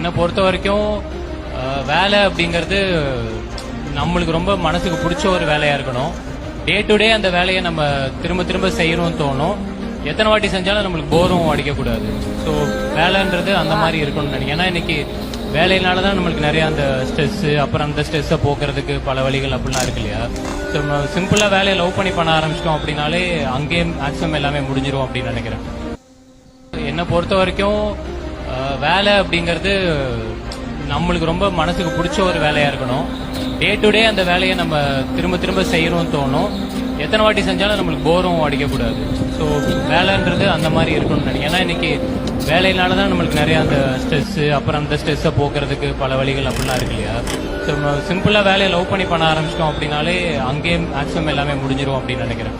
என்னை பொறுத்த வரைக்கும் வேலை அப்படிங்கிறது நம்மளுக்கு ரொம்ப மனசுக்கு பிடிச்ச ஒரு வேலையா இருக்கணும். டே டு டே அந்த வேலையை நம்ம திரும்ப திரும்ப செய்யணும்னு தோணும். எத்தனை வாட்டி செஞ்சாலும் நம்மளுக்கு போரும் அடிக்கக்கூடாது. ஸோ வேலைன்றது அந்த மாதிரி இருக்கணும்னு நினைக்கிறேன். ஏன்னா இன்னைக்கு வேலையினால தான் நம்மளுக்கு நிறைய அந்த ஸ்ட்ரெஸ், அப்புறம் அந்த ஸ்ட்ரெஸ்ஸை போக்குறதுக்கு பல வழிகள் அப்படிலாம் இருக்கு இல்லையா. ஸோ நம்ம சிம்பிளாக வேலையை லவ் பண்ணி பண்ண ஆரம்பிச்சிட்டோம் அப்படின்னாலே அங்கேயே மேக்ஸிமம் எல்லாமே முடிஞ்சிரும் அப்படின்னு நினைக்கிறேன். என்னை பொறுத்த வரைக்கும் வேலை அப்படிங்கிறது நம்மளுக்கு ரொம்ப மனசுக்கு பிடிச்ச ஒரு வேலையா இருக்கணும். டே டு டே அந்த வேலையை நம்ம திரும்ப திரும்ப செய்யணும்னு தோணும். எத்தனை வாட்டி செஞ்சாலும் நம்மளுக்கு போரும் அடிக்கக்கூடாது. ஸோ வேலைன்றது அந்த மாதிரி இருக்கணும்னு நினைக்கிறேன். ஏன்னா இன்னைக்கு வேலையினால தான் நம்மளுக்கு நிறைய அந்த ஸ்ட்ரெஸ், அப்புறம் அந்த ஸ்ட்ரெஸ்ஸை போக்குறதுக்கு பல வழிகள் அப்படிலாம் இருக்கு இல்லையா. ஸோ நம்ம சிம்பிளாக வேலையை லவ் பண்ணி பண்ண ஆரம்பிச்சிட்டோம் அப்படின்னாலே அங்கேயே மேக்ஸிமம் எல்லாமே முடிஞ்சிரும் அப்படின்னு நினைக்கிறேன்.